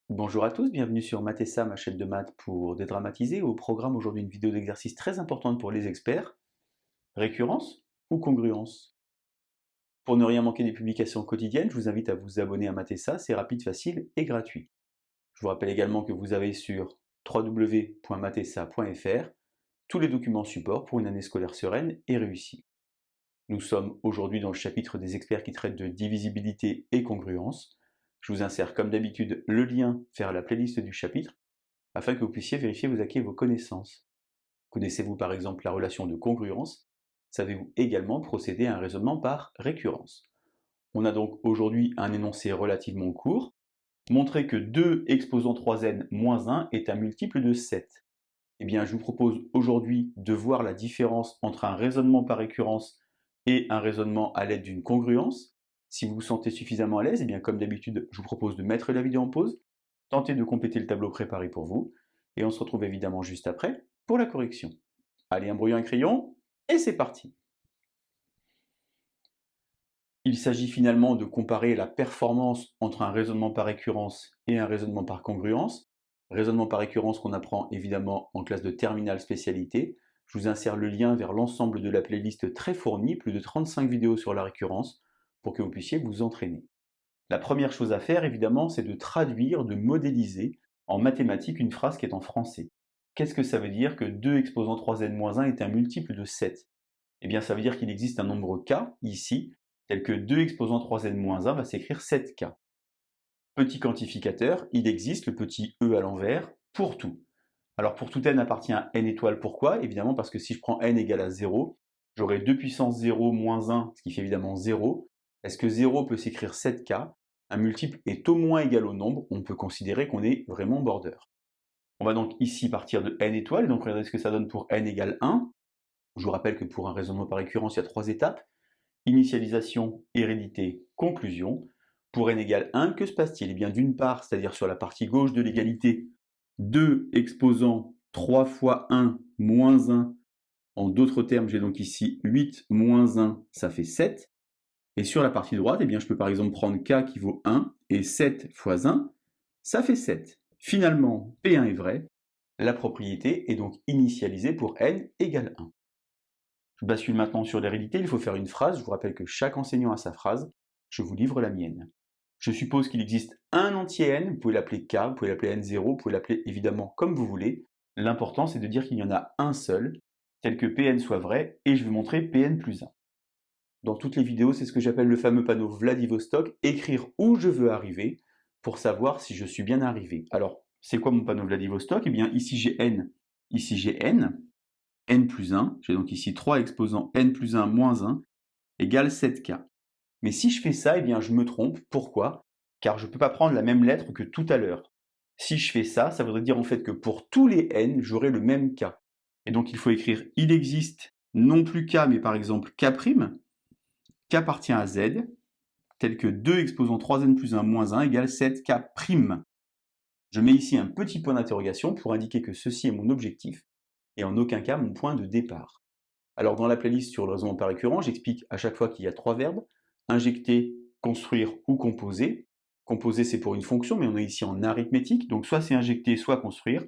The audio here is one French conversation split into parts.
Bonjour à tous, bienvenue sur Mathessa, ma chaîne de maths pour dédramatiser. Au programme aujourd'hui une vidéo d'exercice très importante pour les experts. Récurrence ou congruence? Pour ne rien manquer des publications quotidiennes, je vous invite à vous abonner à Mathessa, c'est rapide, facile et gratuit. Je vous rappelle également que vous avez sur www.mathessa.fr tous les documents support pour une année scolaire sereine et réussie. Nous sommes aujourd'hui dans le chapitre des experts qui traite de divisibilité et congruence. Je vous insère comme d'habitude le lien vers la playlist du chapitre afin que vous puissiez vérifier vos acquis et vos connaissances. Connaissez-vous par exemple la relation de congruence? Savez-vous également procéder à un raisonnement par récurrence? On a donc aujourd'hui un énoncé relativement court. Montrer que 2 exposant 3n moins 1 est un multiple de 7. Eh bien, je vous propose aujourd'hui de voir la différence entre un raisonnement par récurrence et un raisonnement à l'aide d'une congruence. Si vous vous sentez suffisamment à l'aise, eh bien, comme d'habitude, je vous propose de mettre la vidéo en pause, tenter de compléter le tableau préparé pour vous, et on se retrouve évidemment juste après pour la correction. Allez, un brouillon et un crayon, et c'est parti! Il s'agit finalement de comparer la performance entre un raisonnement par récurrence et un raisonnement par congruence. Raisonnement par récurrence qu'on apprend évidemment en classe de terminale spécialité. Je vous insère le lien vers l'ensemble de la playlist très fournie, plus de 35 vidéos sur la récurrence, pour que vous puissiez vous entraîner. La première chose à faire, évidemment, c'est de traduire, de modéliser en mathématiques une phrase qui est en français. Qu'est-ce que ça veut dire que 2 exposant 3n-1 est un multiple de 7? Eh bien, ça veut dire qu'il existe un nombre k, ici, tel que 2 exposant 3n-1 va s'écrire 7k. Petit quantificateur, il existe le petit e à l'envers pour tout. Alors pour tout n appartient à n étoiles, pourquoi? Évidemment parce que si je prends n égale à 0, j'aurai 2 puissance 0 moins 1, ce qui fait évidemment 0. Est-ce que 0 peut s'écrire 7k? Un multiple est au moins égal au nombre, on peut considérer qu'on est vraiment border. On va donc ici partir de n étoiles, donc regardez ce que ça donne pour n égale 1. Je vous rappelle que pour un raisonnement par récurrence, il y a 3 étapes. Initialisation, hérédité, conclusion. Pour n égale 1, que se passe-t-il? Eh bien, d'une part, c'est-à-dire sur la partie gauche de l'égalité, 2 exposant 3 fois 1 moins 1. En d'autres termes, j'ai donc ici 8 moins 1, ça fait 7. Et sur la partie droite, eh bien, je peux par exemple prendre k qui vaut 1, et 7 fois 1, ça fait 7. Finalement, P1 est vrai, la propriété est donc initialisée pour n égale 1. Je bascule maintenant sur l'hérédité, il faut faire une phrase, je vous rappelle que chaque enseignant a sa phrase, je vous livre la mienne. Je suppose qu'il existe un entier n, vous pouvez l'appeler k, vous pouvez l'appeler n0, vous pouvez l'appeler évidemment comme vous voulez. L'important c'est de dire qu'il y en a un seul, tel que Pn soit vrai, et je vais montrer Pn plus 1. Dans toutes les vidéos, c'est ce que j'appelle le fameux panneau Vladivostok, écrire où je veux arriver, pour savoir si je suis bien arrivé. Alors, c'est quoi mon panneau Vladivostok? Eh bien, ici j'ai n, n plus 1, j'ai donc ici 3 exposants n plus 1 moins 1, égale 7k. Mais si je fais ça, eh bien je me trompe. Pourquoi? Car je ne peux pas prendre la même lettre que tout à l'heure. Si je fais ça, ça voudrait dire en fait que pour tous les n, j'aurai le même k. Et donc il faut écrire il existe non plus k, mais par exemple k', k appartient à z, tel que 2 exposant 3n plus 1 moins 1 égale 7k'. Je mets ici un petit point d'interrogation pour indiquer que ceci est mon objectif, et en aucun cas mon point de départ. Alors dans la playlist sur le raisonnement par récurrent, j'explique à chaque fois qu'il y a 3 verbes, injecter, construire ou composer. Composer c'est pour une fonction, mais on est ici en arithmétique, donc soit c'est injecter, soit construire.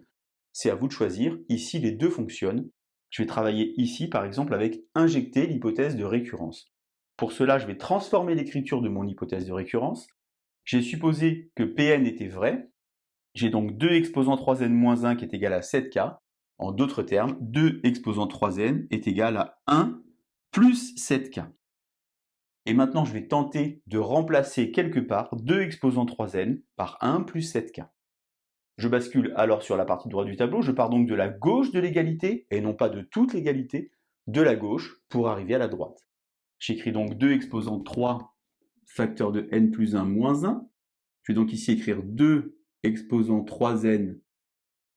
C'est à vous de choisir. Ici les deux fonctionnent. Je vais travailler ici par exemple avec injecter l'hypothèse de récurrence. Pour cela, je vais transformer l'écriture de mon hypothèse de récurrence. J'ai supposé que Pn était vrai. J'ai donc 2 exposant 3n-1 qui est égal à 7k. En d'autres termes, 2 exposant 3n est égal à 1 plus 7k. Et maintenant, je vais tenter de remplacer quelque part 2 exposant 3n par 1 plus 7k. Je bascule alors sur la partie droite du tableau, je pars donc de la gauche de l'égalité, et non pas de toute l'égalité, de la gauche pour arriver à la droite. J'écris donc 2 exposant 3 facteur de n plus 1 moins 1. Je vais donc ici écrire 2 exposant 3n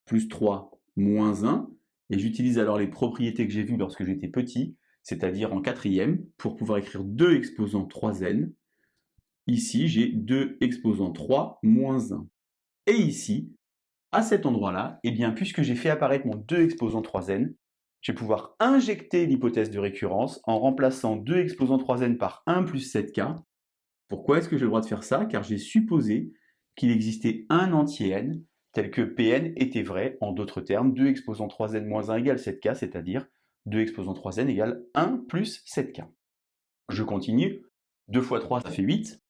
plus 3 moins 1, et j'utilise alors les propriétés que j'ai vues lorsque j'étais petit, c'est-à-dire en quatrième, pour pouvoir écrire 2 exposant 3n. Ici, j'ai 2 exposant 3 moins 1. Et ici, à cet endroit-là, eh bien, puisque j'ai fait apparaître mon 2 exposant 3n, je vais pouvoir injecter l'hypothèse de récurrence en remplaçant 2 exposant 3n par 1 plus 7k. Pourquoi est-ce que j'ai le droit de faire ça? Car j'ai supposé qu'il existait un entier n tel que Pn était vrai, en d'autres termes, 2 exposant 3n moins 1 égale 7k, c'est-à-dire 2 exposant 3n égale 1 plus 7k. Je continue, 2 fois 3 ça fait 8,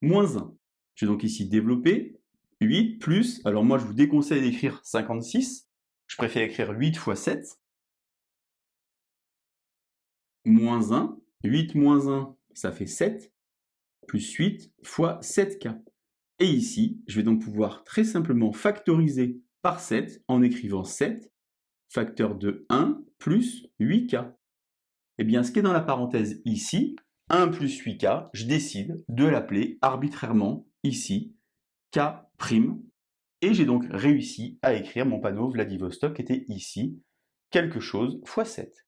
moins 1. Je vais donc ici développer 8 plus, alors moi je vous déconseille d'écrire 56, je préfère écrire 8 fois 7, moins 1, 8 moins 1 ça fait 7, plus 8 fois 7k. Et ici, je vais donc pouvoir très simplement factoriser par 7 en écrivant 7 facteur de 1 plus 8k. Eh bien, ce qui est dans la parenthèse ici, 1 plus 8k, je décide de l'appeler arbitrairement ici k', et j'ai donc réussi à écrire mon panneau Vladivostok qui était ici, quelque chose fois 7.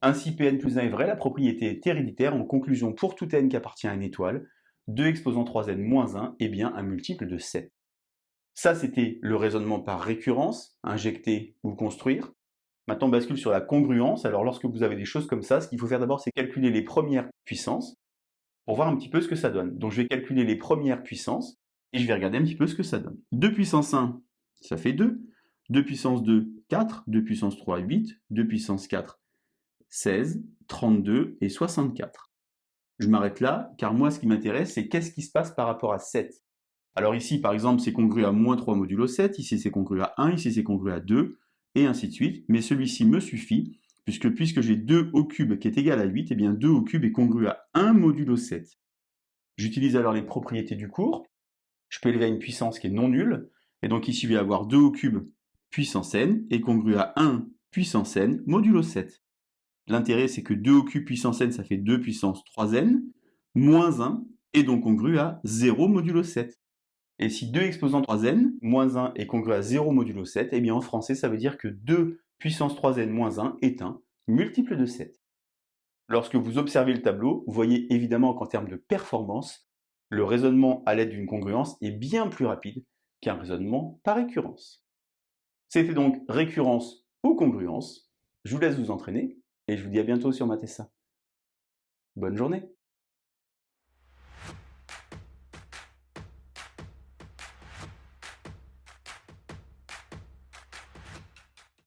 Ainsi, Pn plus 1 est vrai, la propriété est héréditaire. En conclusion, pour tout n qui appartient à une étoile, 2 exposant 3n moins 1 est bien un multiple de 7. Ça, c'était le raisonnement par récurrence, injecter ou construire. Maintenant, on bascule sur la congruence. Alors, lorsque vous avez des choses comme ça, ce qu'il faut faire d'abord, c'est calculer les premières puissances pour voir un petit peu ce que ça donne. Donc, je vais calculer les premières puissances et je vais regarder un petit peu ce que ça donne. 2 puissance 1, ça fait 2. 2 puissance 2, 4. 2 puissance 3, 8. 2 puissance 4, 16, 32 et 64. Je m'arrête là, car moi, ce qui m'intéresse, c'est qu'est-ce qui se passe par rapport à 7. Alors ici, par exemple, c'est congru à moins 3 modulo 7, ici c'est congru à 1, ici c'est congru à 2, et ainsi de suite. Mais celui-ci me suffit, puisque j'ai 2 au cube qui est égal à 8, et bien 2 au cube est congru à 1 modulo 7. J'utilise alors les propriétés du cours. Je peux élever à une puissance qui est non nulle, et donc ici, je vais avoir 2 au cube puissance n, est congru à 1 puissance n modulo 7. L'intérêt, c'est que 2 au cube puissance n, ça fait 2 puissance 3n, moins 1, est donc congru à 0 modulo 7. Et si 2 exposant 3n, moins 1 est congru à 0 modulo 7, eh bien en français, ça veut dire que 2 puissance 3n moins 1 est un multiple de 7. Lorsque vous observez le tableau, vous voyez évidemment qu'en termes de performance, le raisonnement à l'aide d'une congruence est bien plus rapide qu'un raisonnement par récurrence. C'était donc récurrence ou congruence. Je vous laisse vous entraîner et je vous dis à bientôt sur Matessa. Bonne journée!